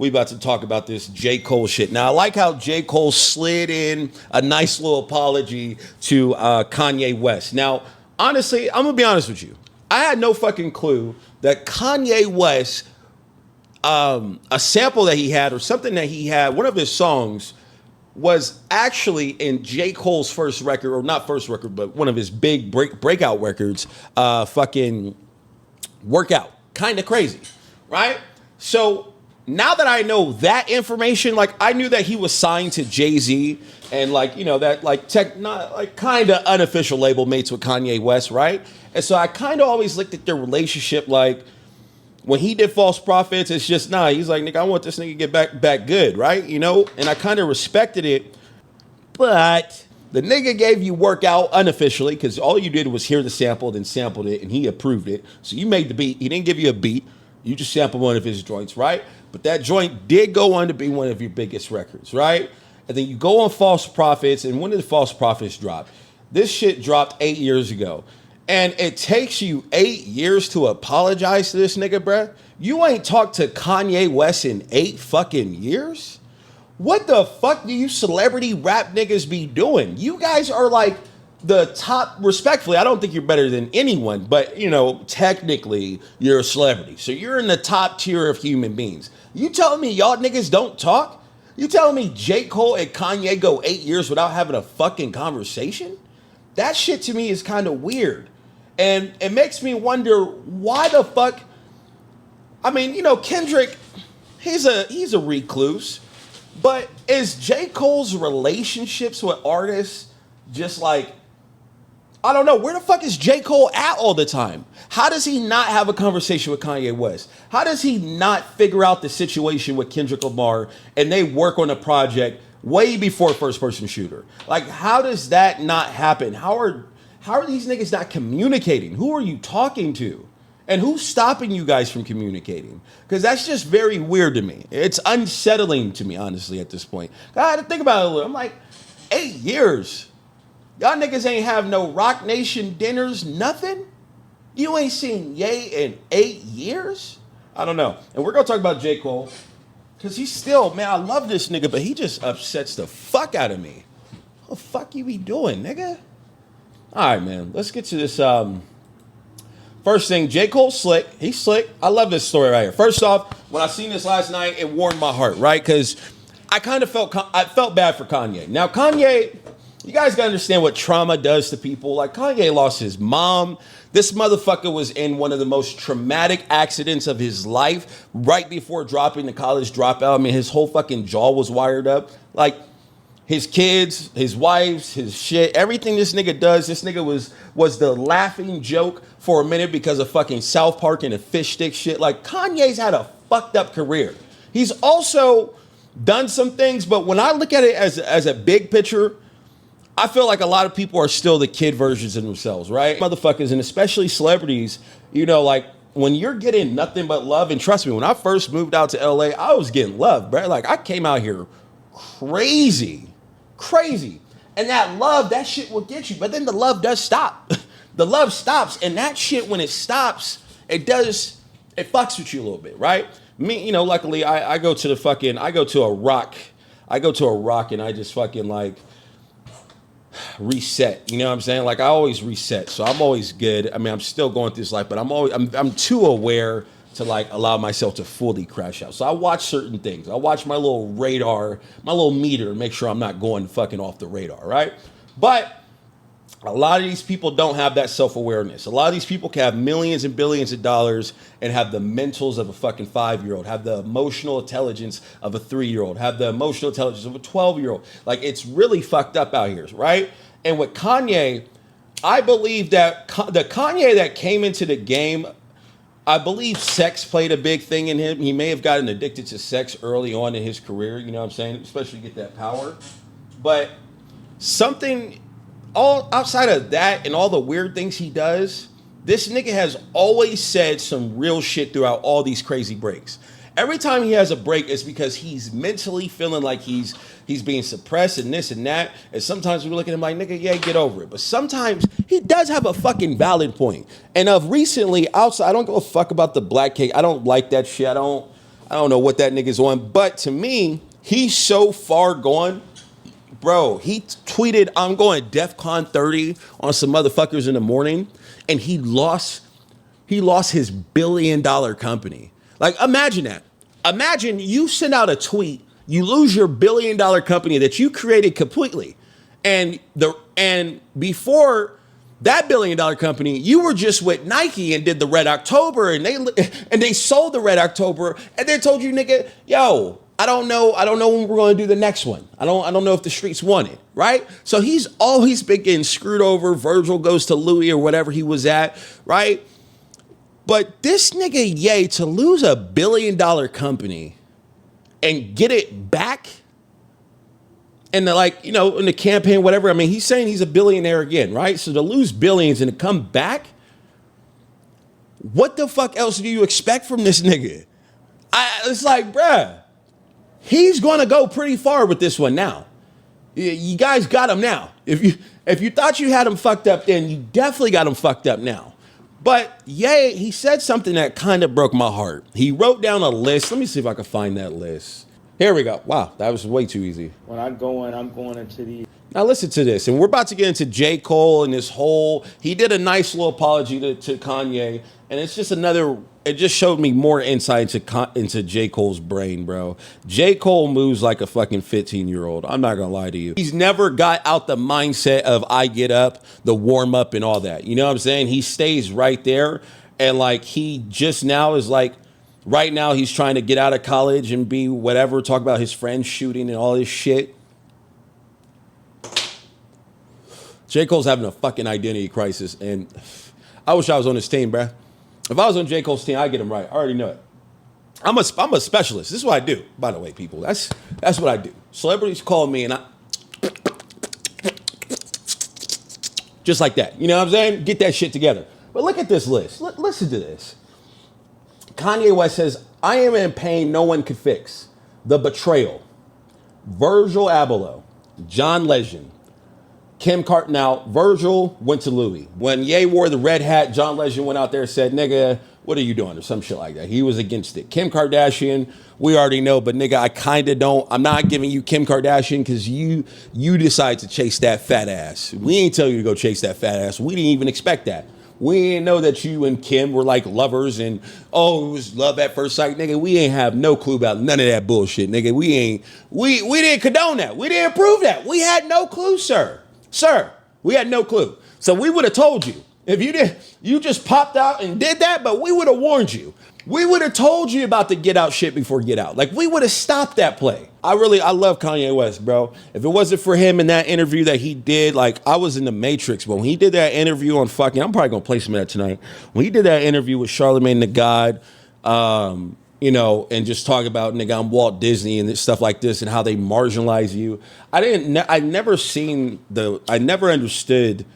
we about to talk about this J. Cole shit. Now, I like how J. Cole slid in a nice little apology to Kanye West. Now, honestly, I'm going to be honest with you. I had no fucking clue that Kanye West, a sample that he had or something that he had, one of his songs, was actually in J. Cole's first record, or not first record, but one of his big breakout records, fucking Workout. Kind of crazy, right? So now that I know that information, like I knew that he was signed to Jay-Z and like, you know, that like not like kind of unofficial label mates with Kanye West, right? And so I kind of always looked at their relationship like when he did False Prophets, it's just he's like, nigga, I want this nigga to get back good, right? You know, and I kind of respected it, but the nigga gave you Workout unofficially because all you did was hear the sample, then sampled it, and he approved it. So you made the beat. He didn't give you a beat. You just sampled one of his joints, right? But that joint did go on to be one of your biggest records, right? And then you go on False Prophets, and when did False Prophets drop? This shit dropped 8 years ago. And it takes you 8 years to apologize to this nigga, bruh? You ain't talked to Kanye West in 8 fucking years? What the fuck do you celebrity rap niggas be doing? You guys are like the top, respectfully, I don't think you're better than anyone, but you know, technically you're a celebrity. So you're in the top tier of human beings. You telling me y'all niggas don't talk? You telling me J. Cole and Kanye go 8 years without having a fucking conversation? That shit to me is kind of weird. And it makes me wonder why the fuck, I mean, you know, Kendrick, he's a recluse. But is J. Cole's relationships with artists just like, I don't know, where the fuck is J. Cole at all the time? How does he not have a conversation with Kanye West? How does he not figure out the situation with Kendrick Lamar and they work on a project way before First Person Shooter? Like, how does that not happen? How are these niggas not communicating? Who are you talking to? And who's stopping you guys from communicating? Because that's just very weird to me. It's unsettling to me, honestly, at this point. I had to think about it a little. I'm like, 8 years. Y'all niggas ain't have no Rock Nation dinners, nothing? You ain't seen Ye in 8 years? I don't know. And we're going to talk about J. Cole. Because he's still, man, I love this nigga, but he just upsets the fuck out of me. What the fuck you be doing, nigga? All right, man. Let's get to this. First thing, J. Cole's slick. He's slick. I love this story right here. First off, when I seen this last night, it warmed my heart, right? Because I kind of felt bad for Kanye. Now, Kanye, you guys got to understand what trauma does to people. Like, Kanye lost his mom. This motherfucker was in one of the most traumatic accidents of his life right before dropping the college dropout. I mean, his whole fucking jaw was wired up. Like, his kids, his wives, his shit, everything this nigga does, this nigga was the laughing joke for a minute because of fucking South Park and the fish stick shit. Like, Kanye's had a fucked up career. He's also done some things, but when I look at it as a big picture, I feel like a lot of people are still the kid versions of themselves, right? Motherfuckers, and especially celebrities, you know, like, when you're getting nothing but love, and trust me, when I first moved out to LA, I was getting love, bro. Like, I came out here crazy. And that love, that shit will get you. But then the love does stop. The love stops. And that shit, when it stops, it fucks with you a little bit, right? Me, you know, luckily I go to a rock and I just fucking like reset. You know what I'm saying? Like, I always reset. So I'm always good. I mean, I'm still going through this life, but I'm too aware to like allow myself to fully crash out. So I watch certain things. I watch my little radar, my little meter, make sure I'm not going fucking off the radar, right? But a lot of these people don't have that self-awareness. A lot of these people can have millions and billions of dollars and have the mentals of a fucking 5-year-old, have the emotional intelligence of a 3-year-old, have the emotional intelligence of a 12-year-old. Like, it's really fucked up out here, right? And with Kanye, I believe that the Kanye that came into the game, I believe sex played a big thing in him. He may have gotten addicted to sex early on in his career, you know what I'm saying? Especially get that power. But something all outside of that and all the weird things he does, this nigga has always said some real shit throughout all these crazy breaks. Every time he has a break, it's because he's mentally feeling like he's being suppressed and this and that. And sometimes we look at him like, nigga, yeah, get over it. But sometimes he does have a fucking valid point. And of recently, outside, I don't give a fuck about the black cake. I don't like that shit. I I don't know what that nigga's on, but to me, he's so far gone. Bro, he tweeted, I'm going DEFCON 30 on some motherfuckers in the morning, and he lost his billion-dollar company. Like, imagine that. Imagine you send out a tweet, you lose your billion-dollar company that you created completely. And before that billion-dollar company, you were just with Nike and did the Red October, and they sold the Red October, and they told you, nigga, yo, I don't know when we're going to do the next one. I don't know if the streets want it, right? So he's always been getting screwed over. Virgil goes to Louis or whatever he was at, right? But this nigga Ye, to lose a billion-dollar company and get it back, and in the campaign, whatever. I mean, he's saying he's a billionaire again, right? So to lose billions and to come back, what the fuck else do you expect from this nigga? It's like, bruh. He's going to go pretty far with this one now. You guys got him now. If you thought you had him fucked up then, you definitely got him fucked up now. But Ye, he said something that kind of broke my heart. He wrote down a list. Let me see if I can find that list. Here we go. Wow, that was way too easy. When I'm going into the... Now listen to this, and we're about to get into J. Cole and this whole... He did a nice little apology to Kanye, and it's just another... It just showed me more insight into J. Cole's brain, bro. J. Cole moves like a fucking 15-year-old. I'm not gonna lie to you. He's never got out the mindset of I get up, the warm up and all that. You know what I'm saying? He stays right there, and like he just now is like... Right now, he's trying to get out of college and be whatever, talk about his friends shooting and all this shit. J. Cole's having a fucking identity crisis, and I wish I was on his team, bruh. If I was on J. Cole's team, I'd get him right. I already know it. I'm a specialist. This is what I do, by the way, people. That's what I do. Celebrities call me, and I... Just like that. You know what I'm saying? Get that shit together. But look at this list. Listen to this. Kanye West says, I am in pain no one could fix. The Betrayal. Virgil Abloh. John Legend. Kim Kardashian. Now, Virgil went to Louis. When Ye wore the red hat, John Legend went out there and said, nigga, what are you doing? Or some shit like that. He was against it. Kim Kardashian, we already know, but nigga, I kind of don't. I'm not giving you Kim Kardashian because you decide to chase that fat ass. We ain't tell you to go chase that fat ass. We didn't even expect that. We didn't know that you and Kim were like lovers and, oh, it was love at first sight. Nigga, we ain't have no clue about none of that bullshit. Nigga, we didn't condone that. We didn't approve that. We had no clue, sir. Sir, we had no clue. So we would have told you. If you just popped out and did that, but we would have warned you. We would have told you about the Get Out shit before Get Out. Like, we would have stopped that play. I love Kanye West, bro. If it wasn't for him in that interview that he did, like, I was in the Matrix, but when he did that interview on fucking, I'm probably going to play some of that tonight. When he did that interview with Charlamagne the God, and just talk about, nigga, I'm Walt Disney and stuff like this and how they marginalize you. I never understood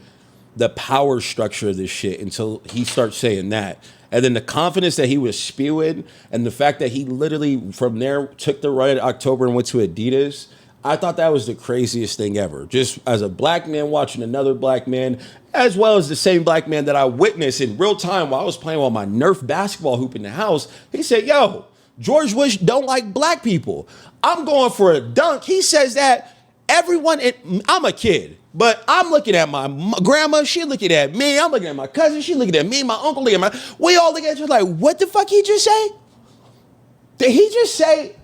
the power structure of this shit until he starts saying that. And then the confidence that he was spewing and the fact that he literally from there took the Red October and went to Adidas, I thought that was the craziest thing ever. Just as a black man watching another black man, as well as the same black man that I witnessed in real time while I was playing with my Nerf basketball hoop in the house, he said, yo, George Bush don't like black people. I'm going for a dunk. He says that I'm a kid. But I'm looking at my grandma, she looking at me, I'm looking at my cousin, she looking at me, my uncle looking at we all looking at each other like, what the fuck he just say? Did he just say,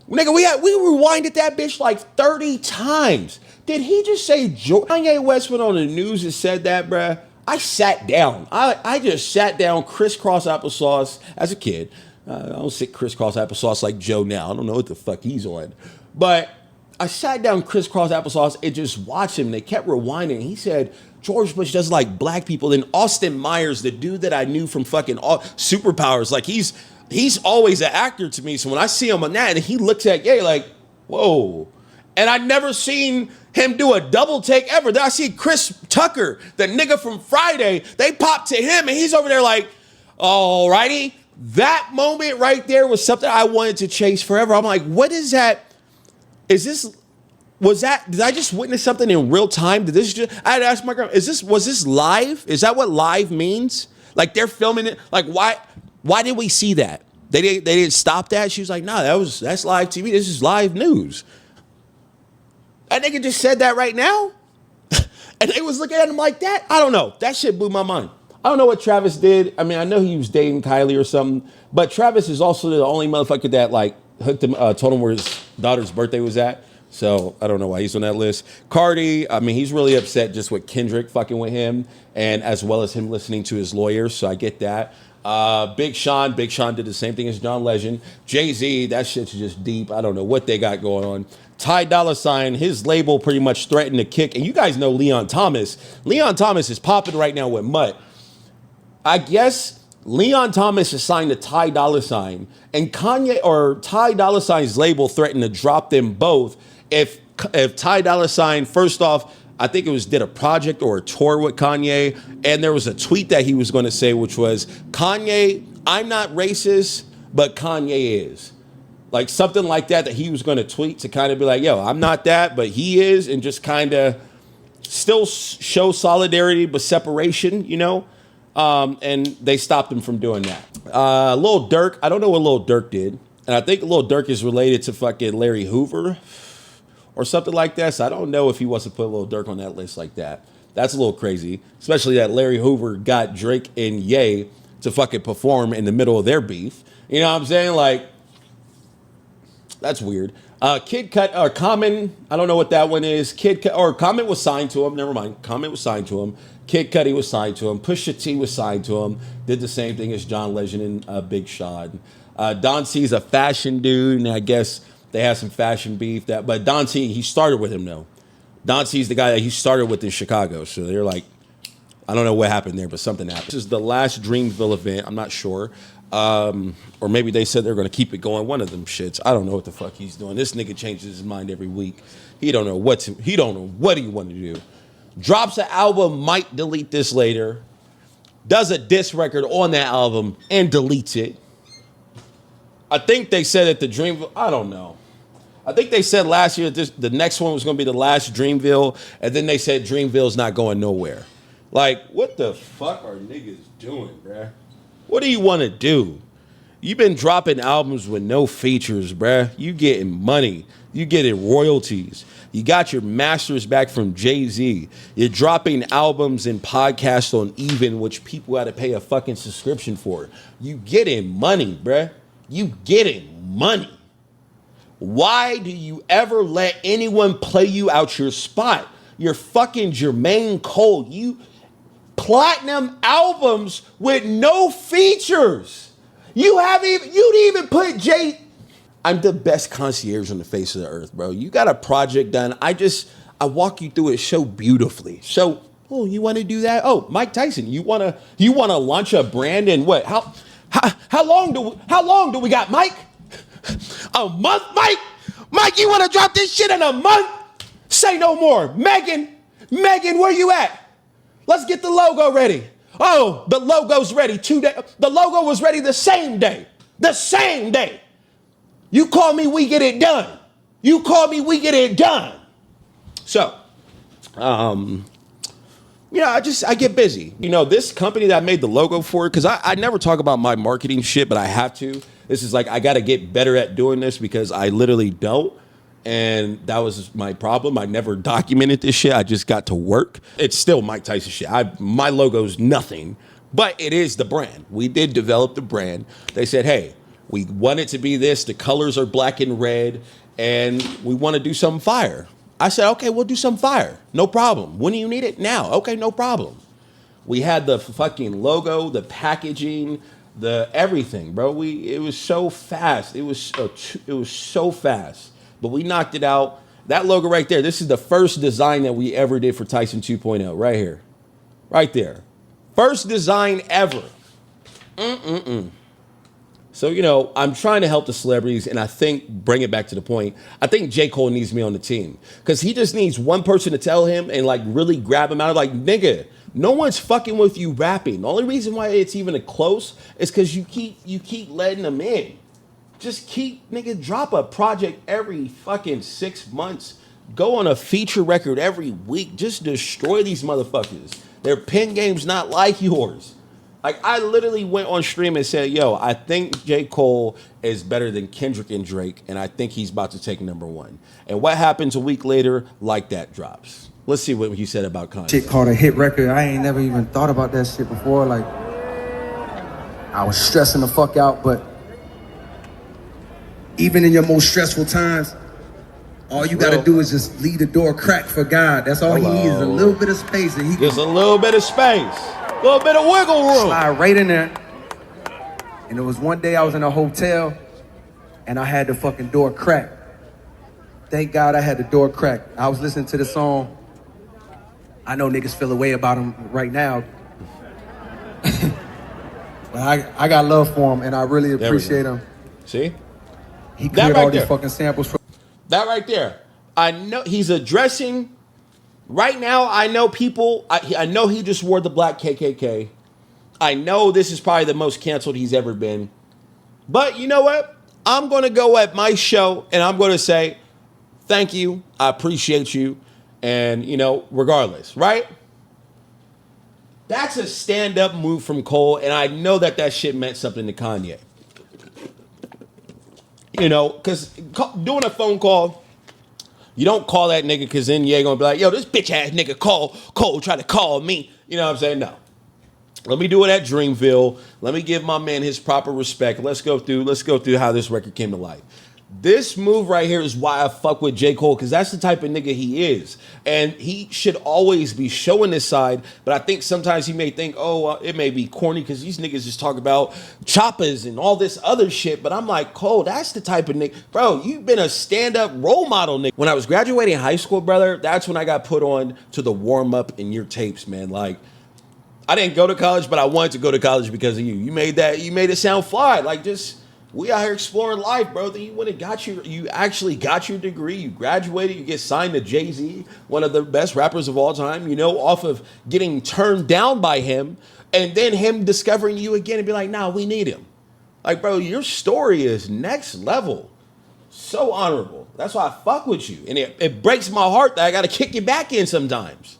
nigga, we rewinded that bitch like 30 times. Did he just say Kanye West went on the news and said that, bruh? I sat down. I just sat down crisscross applesauce as a kid. I don't sit crisscross applesauce like Joe now. I don't know what the fuck he's on. But I sat down crisscross applesauce and just watched him. They kept rewinding. He said, George Bush doesn't like black people. Then Austin Myers, the dude that I knew from fucking Superpowers, like he's always an actor to me. So when I see him on that and he looks at Ye like, whoa. And I'd never seen him do a double take ever. Then I see Chris Tucker, the nigga from Friday. They pop to him and he's over there like, all righty. That moment right there was something I wanted to chase forever. I'm like, what is that? Did I just witness something in real time? I had to ask my grandma, was this live? Is that what live means? Like they're filming it? Like why did we see that? They didn't stop that. She was like, nah, that's live TV. This is live news. That nigga just said that right now. And they was looking at him like that. I don't know. That shit blew my mind. I don't know what Travis did. I mean, I know he was dating Kylie or something, but Travis is also the only motherfucker that like hooked him, told him where his daughter's birthday was at. So I don't know why he's on that list. Cardi, I mean, he's really upset just with Kendrick fucking with him, and as well as him listening to his lawyers. So I get that. Big Sean did the same thing as John Legend. Jay-Z, that shit's just deep. I don't know what they got going on. Ty Dolla $ign, his label pretty much threatened to kick. And you guys know Leon Thomas. Leon Thomas is popping right now with Mutt. I guess Leon Thomas is signed to Ty Dolla $ign, and Kanye or Ty Dolla $ign's label threatened to drop them both if Ty Dolla $ign, first off, I think it was did a project or a tour with Kanye, and there was a tweet that he was going to say, which was, Kanye, I'm not racist, but Kanye is. Like something like that he was going to tweet to kind of be like, yo, I'm not that, but he is, and just kind of still show solidarity but separation, you know? And they stopped him from doing that. Lil Durk, I don't know what Lil Durk did, and I think Lil Durk is related to fucking Larry Hoover or something like that, so I don't know if he wants to put Lil Durk on that list like that. That's a little crazy, especially that Larry Hoover got Drake and Ye to fucking perform in the middle of their beef. You know what I'm saying? Like, that's weird. Kid Cut or Common, I don't know what that one is. Kid Cut or Common was signed to him. Never mind. Common was signed to him. Kid Cudi was signed to him. Pusha T was signed to him. Did the same thing as John Legend and Big Sean. Don C's a fashion dude, and I guess they had some fashion beef. But Don C, he started with him though. Don C's the guy that he started with in Chicago. So they're like, I don't know what happened there, but something happened. This is the last Dreamville event. I'm not sure. Or maybe they said they're going to keep it going. One of them shits. I don't know what the fuck he's doing. This nigga changes his mind every week. He don't know what he want to do. Drops an album, might delete this later. Does a diss record on that album and deletes it. I think they said at the Dreamville, I don't know. I think they said last year the next one was going to be the last Dreamville, and then they said Dreamville's not going nowhere. Like, what the fuck are niggas doing, bruh? What do you want to do? You've been dropping albums with no features, bruh. You getting money. You getting royalties. You got your masters back from Jay-Z. You're dropping albums and podcasts on Even, which people got to pay a fucking subscription for. You getting money, bruh. You getting money. Why do you ever let anyone play you out your spot? You're fucking Jermaine Cole. You platinum albums with no features. You'd even put Jay. I'm the best concierge on the face of the earth, bro. You got a project done. I walk you through it so beautifully. So, oh, you want to do that? Oh, Mike Tyson, you wanna launch a brand in what? How long do we got, Mike? A month, Mike? Mike, you want to drop this shit in a month? Say no more. Megan, where you at? Let's get the logo ready. Oh, the logo's ready 2 days. The logo was ready the same day. The same day. You call me, we get it done. You call me, we get it done. So, I get busy. You know, this company that I made the logo for, because I never talk about my marketing shit, but I have to. This is like, I got to get better at doing this because I literally don't. And that was my problem. I never documented this shit. I just got to work. It's still Mike Tyson shit. My logo's nothing, but it is the brand. We did develop the brand. They said, hey, we want it to be this. The colors are black and red, and we want to do something fire. I said, okay, we'll do some fire. No problem. When do you need it? Now. Okay, no problem. We had the fucking logo, the packaging, the everything, bro. It was so fast. It was so fast. But we knocked it out. That logo right there, this is the first design that we ever did for Tyson 2.0. Right here. Right there. First design ever. So, you know, I'm trying to help the celebrities, and I think, bring it back to the point, I think J. Cole needs me on the team. Because he just needs one person to tell him and, like, really grab him out of, like, nigga, no one's fucking with you rapping. The only reason why it's even a close is because you keep letting them in. Just drop a project every fucking 6 months. Go on a feature record every week. Just destroy these motherfuckers. Their pen game's not like yours. Like, I literally went on stream and said, yo, I think J. Cole is better than Kendrick and Drake, and I think he's about to take #1. And what happens a week later? Like That drops. Let's see what he said about Kanye. Shit called a hit record. I ain't never even thought about that shit before. Like, I was stressing the fuck out, but even in your most stressful times, all you gotta do is just leave the door cracked for God. That's all he needs, a little bit of space. And he Just a little bit of space. A little bit of wiggle room. Slide right in there. And it was one day I was in a hotel and I had the fucking door cracked. Thank God I had the door cracked. I was listening to the song. I know niggas feel a way about him right now. But I got love for him and I really appreciate him. See? He cleared all these fucking samples from that right there. I know he's addressing. Right now, I know people. I know he just wore the black KKK. I know this is probably the most canceled he's ever been. But you know what? I'm going to go at my show and I'm going to say, thank you. I appreciate you. And, you know, regardless, right? That's a stand-up move from Cole. And I know that that shit meant something to Kanye. You know, because doing a phone call, you don't call that nigga because then you're going to be like, yo, this bitch ass nigga Cole tried to call me. You know what I'm saying? No. Let me do it at Dreamville. Let me give my man his proper respect. Let's go through how this record came to life. This move right here is why I fuck with J. Cole, because that's the type of nigga he is. And he should always be showing this side, but I think sometimes he may think, it may be corny because these niggas just talk about choppers and all this other shit, but I'm like, Cole, that's the type of nigga. Bro, you've been a stand-up role model nigga. When I was graduating high school, brother, that's when I got put on to the warm-up in your tapes, man. Like, I didn't go to college, but I wanted to go to college because of you. You made it sound fly. Like, just... we out here exploring life, bro. Then you went and you actually got your degree. You graduated. You get signed to Jay-Z, one of the best rappers of all time, you know, off of getting turned down by him. And then him discovering you again and be like, nah, we need him. Like, bro, your story is next level. So honorable. That's why I fuck with you. And it breaks my heart that I got to kick you back in sometimes.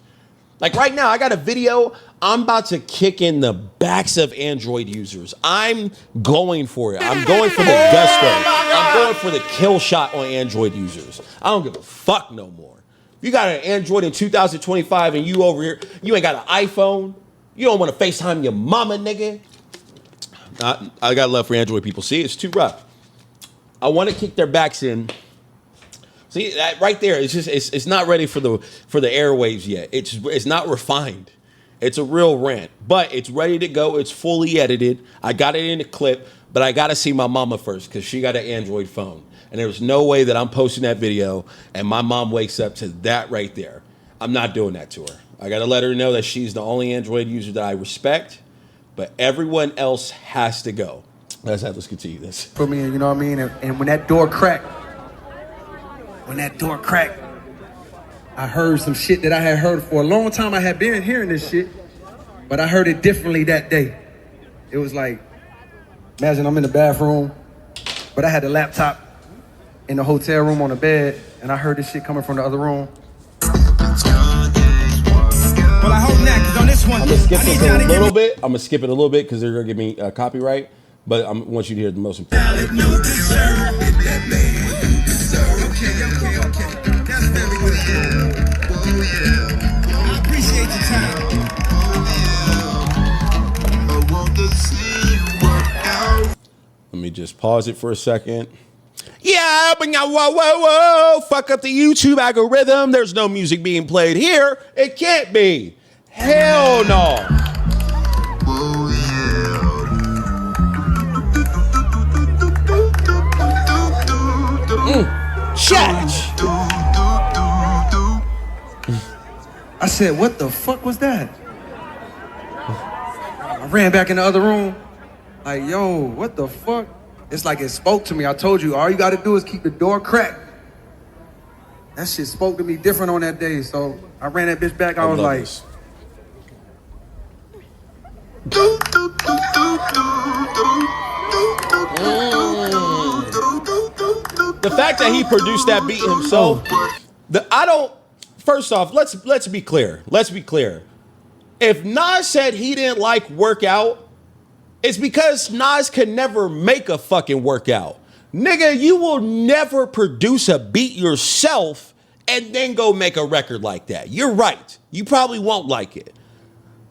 Like right now, I got a video. I'm about to kick in the backs of Android users. I'm going for it. I'm going for the gusto. I'm going for the kill shot on Android users. I don't give a fuck no more. If you got an Android in 2025 and you over here, you ain't got an iPhone, you don't want to FaceTime your mama, nigga. I got love for Android people. See, it's too rough. I want to kick their backs in. See, that right there, it's not ready for the airwaves yet. It's not refined. It's a real rant, but it's ready to go. It's fully edited. I got it in a clip, but I got to see my mama first because she got an Android phone. And there's no way that I'm posting that video and my mom wakes up to that right there. I'm not doing that to her. I got to let her know that she's the only Android user that I respect, but everyone else has to go. Let's continue this. For me, you know what I mean? And when that door cracked, I heard some shit that I had heard for a long time. I had been hearing this shit, but I heard it differently that day. It was like, imagine I'm in the bathroom, but I had the laptop in the hotel room on the bed, and I heard this shit coming from the other room. Well, I hope not, because on this one, I'm gonna skip this a little bit. I'm gonna skip it a little bit because they're gonna give me copyright, but I want you to hear the most important. I appreciate your time. Let me just pause it for a second. Yeah, but now, whoa, fuck up the YouTube algorithm. There's no music being played here. It can't be. Hell no. Chat. I said, what the fuck was that? I ran back in the other room. Like, yo, what the fuck? It's like it spoke to me. I told you, all you gotta do is keep the door cracked. That shit spoke to me different on that day. So I ran that bitch back. I was like, The fact that he produced that beat himself, first off, let's be clear. Let's be clear. If Nas said he didn't like Workout, It's because Nas can never make a fucking workout. Nigga, you will never produce a beat yourself and then go make a record like that. You're right. You probably won't like it.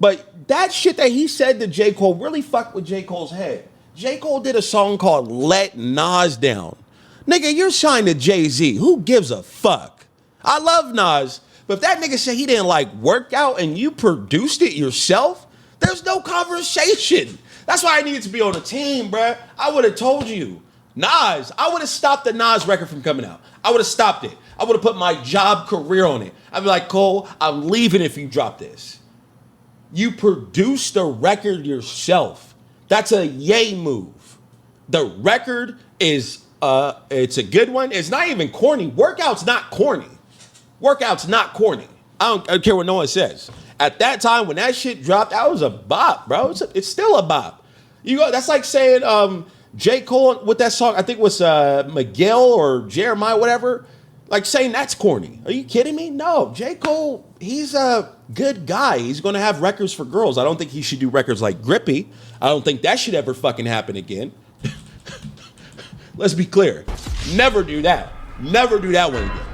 But that shit that he said to J. Cole really fucked with J. Cole's head. J. Cole did a song called Let Nas Down. Nigga, you're signed to Jay-Z. Who gives a fuck? I love Nas, but if that nigga said he didn't like workout and you produced it yourself, there's no conversation. That's why I needed to be on the team, bruh. I would have told you. Nas, I would have stopped the Nas record from coming out. I would have stopped it. I would have put my job career on it. I'd be like, Cole, I'm leaving if you drop this. You produced the record yourself. That's a yay move. The record is, it's a good one. It's not even corny. Workout's not corny. Workout's not corny. I don't care what no one says. At that time, when that shit dropped, that was a bop, bro. It's still a bop. That's like saying J. Cole with that song, I think it was Miguel or Jeremiah, whatever, like saying that's corny. Are you kidding me? No, J. Cole, he's a good guy. He's going to have records for girls. I don't think he should do records like Grippy. I don't think that should ever fucking happen again. Let's be clear. Never do that. Never do that one again.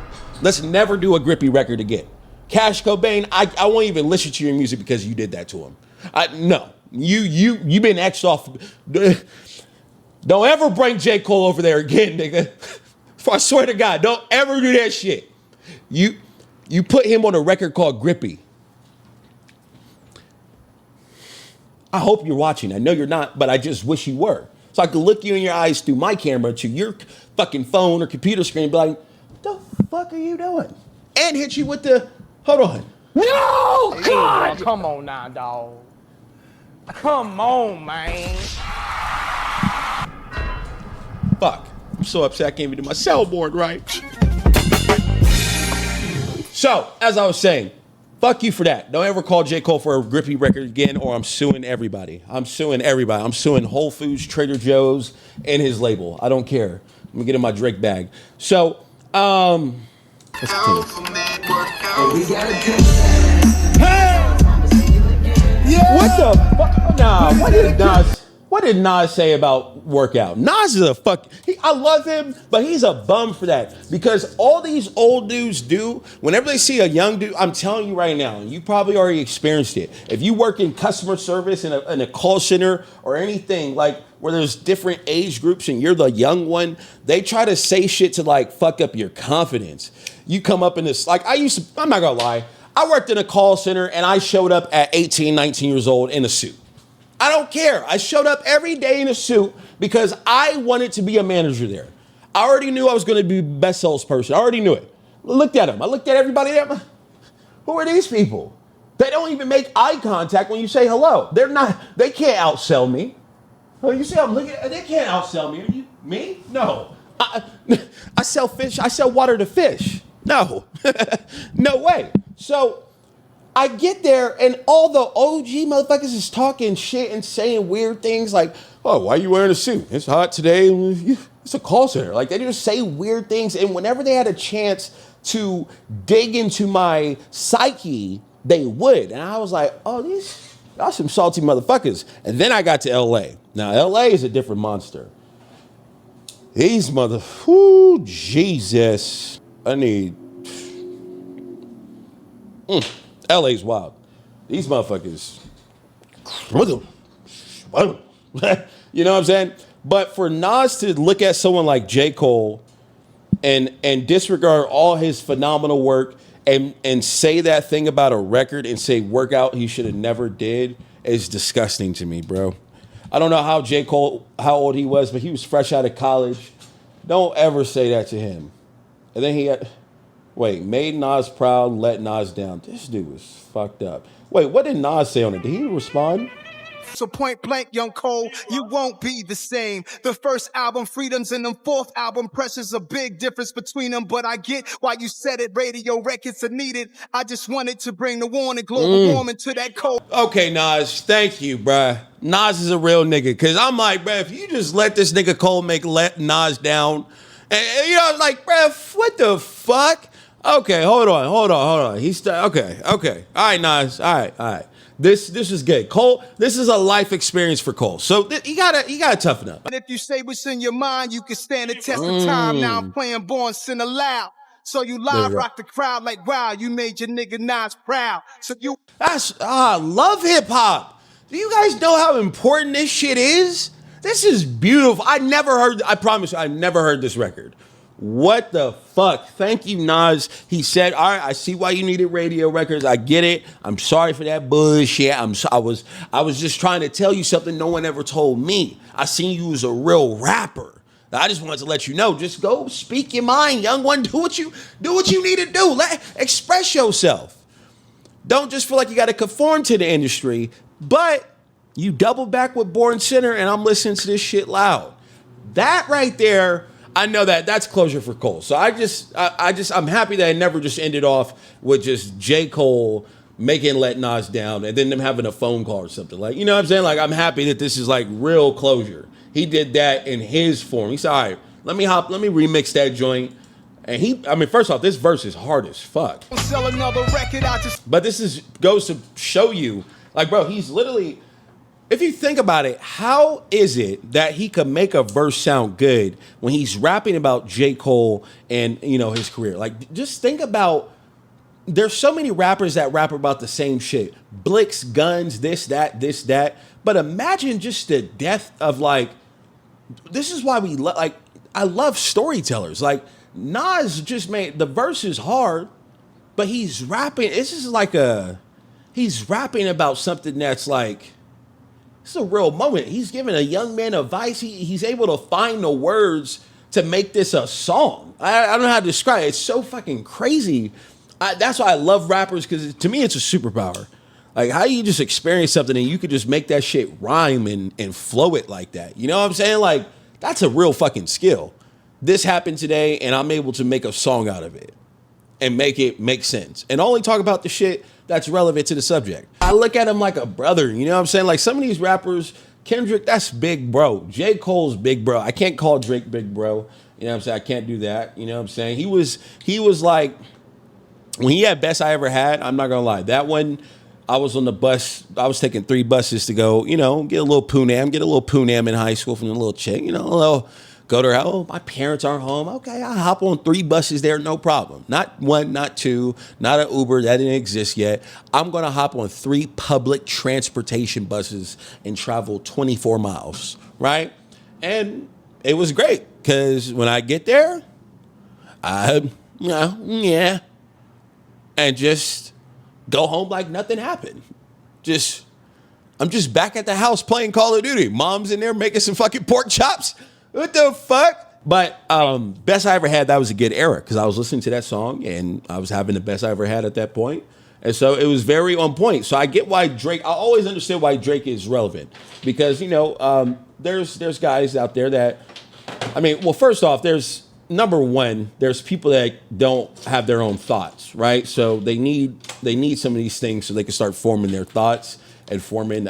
Let's never do a Grippy record again. Cash Cobain, I won't even listen to your music because you did that to him. No, you been X'd off. Don't ever bring J. Cole over there again, nigga. I swear to God, don't ever do that shit. You put him on a record called Grippy. I hope you're watching. I know you're not, but I just wish you were. So I could look you in your eyes through my camera to your fucking phone or computer screen and be like, what the fuck are you doing? And hit you with the, hold on. No, Hey, God! bro, come on now, dog. Come on, man. Fuck. I'm so upset I can't even do my soundboard right. So, as I was saying, fuck you for that. Don't ever call J. Cole for a Grippy record again or I'm suing everybody. I'm suing everybody. I'm suing Whole Foods, Trader Joe's, and his label. I don't care. Let me get in my Drake bag. So, let's continue. What the fuck? Nah, what did Nas say about workout? Nas is a I love him, but he's a bum for that. Because all these old dudes do, whenever they see a young dude, I'm telling you right now, and you probably already experienced it. If you work in customer service in a call center or anything like where there's different age groups and you're the young one, they try to say shit to like fuck up your confidence. You come up in this, like I'm not gonna lie, I worked in a call center and I showed up at 18, 19 years old in a suit. I don't care. I showed up every day in a suit because I wanted to be a manager there. I already knew I was going to be best salesperson. I already knew it. I looked at them. I looked at everybody there. Who are these people? They don't even make eye contact when you say hello. They can't outsell me. Oh, you see I'm looking at, they can't outsell me. Are you, me? No. I sell fish. I sell water to fish. No. No way. So I get there and all the OG motherfuckers is talking shit and saying weird things like, oh, why are you wearing a suit? It's hot today. It's a call center. Like they just say weird things. And whenever they had a chance to dig into my psyche, they would. And I was like, oh, y'all some salty motherfuckers. And then I got to LA. Now, LA is a different monster. These Jesus. I need... LA's wild. These motherfuckers. You know what I'm saying? But for Nas to look at someone like J. Cole and disregard all his phenomenal work and say that thing about a record and say workout he should have never did is disgusting to me, bro. I don't know how J. Cole, how old he was, but he was fresh out of college. Don't ever say that to him. And then he had... Wait, made Nas proud, let Nas down. This dude was fucked up. Wait, what did Nas say on it? Did he respond? So point blank, young Cole, you won't be the same. The first album, Freedoms, and the fourth album, Pressure's a big difference between them. But I get why you said it, radio records are needed. I just wanted to bring the warning, global warming to that cold. Okay, Nas, thank you, bruh. Nas is a real nigga. Because I'm like, bruh, if you just let this nigga Cole let Nas down, and you know, like, bruh, what the fuck? Okay, hold on. He's okay. All right, Nas. All right. This is good. Cole, this is a life experience for Cole. So you gotta toughen up. And if you say what's in your mind, you can stand the test of time. Now I'm playing Born Sinner loud. So you live rock the crowd like, wow, you made your nigga Nas proud. So you... I love hip hop. Do you guys know how important this shit is? This is beautiful. I promise you, I never heard this record. What the fuck? Thank you, Nas. He said, all right, I see why you needed radio records. I get it. I'm sorry for that bullshit. I was just trying to tell you something no one ever told me. I seen you as a real rapper. I just wanted to let you know, just go speak your mind, young one. Do what you need to do. Express yourself. Don't just feel like you got to conform to the industry, but you double back with Born Sinner and I'm listening to this shit loud. That right there, I know that's closure for Cole. So I'm happy that it never just ended off with just J. Cole making Let Nas Down and then them having a phone call or something. Like, you know what I'm saying? Like, I'm happy that this is like real closure. He did that in his form. He said, all right, let me remix that joint. And first off, this verse is hard as fuck. Sell another record, But this goes to show you, like, bro, he's literally, if you think about it, how is it that he could make a verse sound good when he's rapping about J. Cole and, you know, his career? Like, just think about, there's so many rappers that rap about the same shit. Blicks, guns, this, that. But imagine just the depth of, like, this is why I love storytellers. Like, Nas just made, the verse is hard, but he's rapping, he's rapping about something that's like, it's a real moment. He's giving a young man advice. He's able to find the words to make this a song. I don't know how to describe it. It's so fucking crazy. That's why I love rappers, because to me, it's a superpower. Like, how do you just experience something and you could just make that shit rhyme and flow it like that? You know what I'm saying? Like, that's a real fucking skill. This happened today, and I'm able to make a song out of it and make it make sense and only talk about the shit that's relevant to the subject. I look at him like a brother, you know what I'm saying? Like, some of these rappers, Kendrick, that's big bro. J. Cole's big bro. I can't call Drake big bro. You know what I'm saying? I can't do that. You know what I'm saying? He was like, when he had Best I Ever Had, I'm not gonna lie, that one, I was on the bus. I was taking 3 buses to go, you know, get a little poonam in high school from a little chick, you know, go to her house. Oh, my parents aren't home. Okay, I hop on 3 buses there, no problem. Not 1, not 2, not an Uber. That didn't exist yet. I'm going to hop on 3 public transportation buses and travel 24 miles, right? And it was great, because when I get there, and just go home like nothing happened. I'm just back at the house playing Call of Duty. Mom's in there making some fucking pork chops. What the fuck? But Best I Ever Had, that was a good era, because I was listening to that song and I was having the best I ever had at that point. And so it was very on point. So I get why Drake, I always understand why Drake is relevant, because, you know, there's guys out there that, first off, there's, number one, there's people that don't have their own thoughts, right? So they need some of these things so they can start forming their thoughts and forming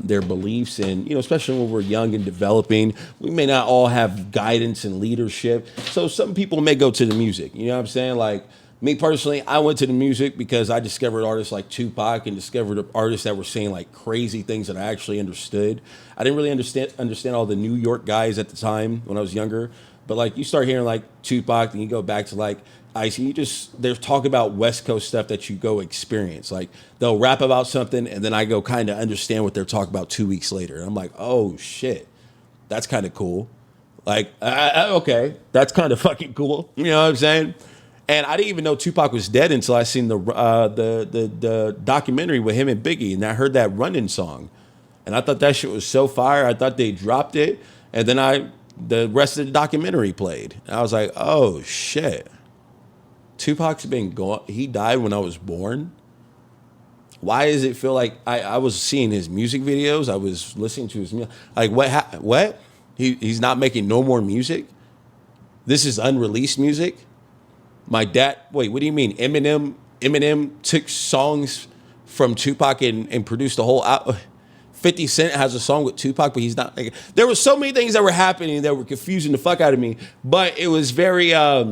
their beliefs. And, you know, especially when we're young and developing, we may not all have guidance and leadership. So some people may go to the music, you know what I'm saying? Like, me personally, I went to the music because I discovered artists like Tupac and discovered artists that were saying like crazy things that I actually understood. I didn't really understand all the New York guys at the time when I was younger. But like, you start hearing like Tupac, and you go back to like Ice, they're talking about West Coast stuff that you go experience. Like, they'll rap about something, and then I go kind of understand what they're talking about 2 weeks later. And I'm like, oh shit, that's kind of cool. Like, okay, that's kind of fucking cool. You know what I'm saying? And I didn't even know Tupac was dead until I seen the documentary with him and Biggie, and I heard that Running song, and I thought that shit was so fire. I thought they dropped it, and then the rest of the documentary played. And I was like, oh shit. Tupac's been gone. He died when I was born. Why does it feel like I was seeing his music videos? I was listening to his music. Like, what? He's not making no more music? This is unreleased music? My dad, wait, what do you mean? Eminem took songs from Tupac and produced a whole album. 50 Cent has a song with Tupac, but he's not. Like, there were so many things that were happening that were confusing the fuck out of me. But it was very, I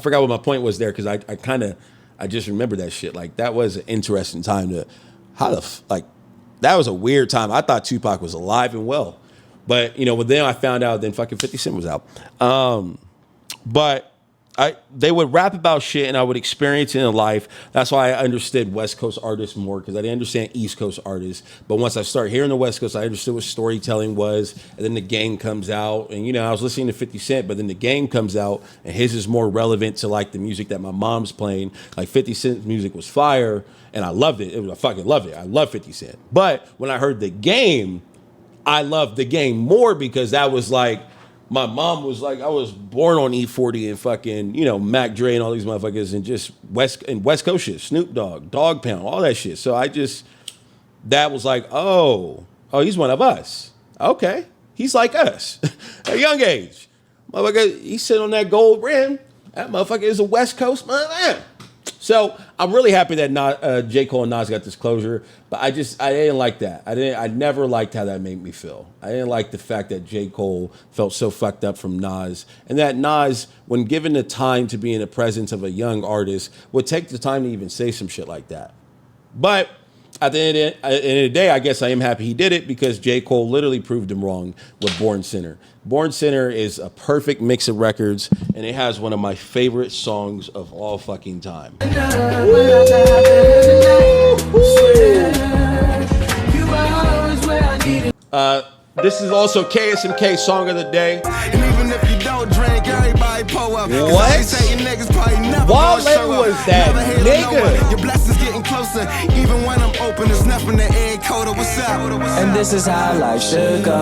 forgot what my point was there, because I just remember that shit. Like, that was an interesting time to that was a weird time. I thought Tupac was alive and well. But, you know, then I found out then fucking 50 Cent was out. But they would rap about shit and I would experience it in life. That's why I understood West Coast artists more, because I didn't understand East Coast artists. But once I started hearing the West Coast, I understood what storytelling was. And then the Game comes out. And, you know, I was listening to 50 Cent, but then the Game comes out and his is more relevant to like the music that my mom's playing. Like 50 Cent's music was fire and I loved it. I fucking loved it. I love 50 Cent. But when I heard the Game, I loved the Game more because that was like, my mom was like, I was born on E40 and fucking, you know, Mac Dre and all these motherfuckers and just West Coast shit, Snoop Dogg, Dog Pound, all that shit. So that was like, oh, he's one of us. Okay. He's like us at a young age. Motherfucker, he sit on that gold rim. That motherfucker is a West Coast motherfucker. So I'm really happy that J. Cole and Nas got this closure, but I didn't like that. I never liked how that made me feel. I didn't like the fact that J. Cole felt so fucked up from Nas, and that Nas, when given the time to be in the presence of a young artist, would take the time to even say some shit like that. But at the end of the day, I guess I am happy he did it because J. Cole literally proved him wrong with Born Sinner. Born Sinner is a perfect mix of records, and it has one of my favorite songs of all fucking time. This is also KSMK Song of the Day. And even if you don't drink, everybody pull up. What? Wale was that nigga. Your blessings getting closer. Even when I'm open, there's nothing that ain't colder. What's up? And this is how life should go.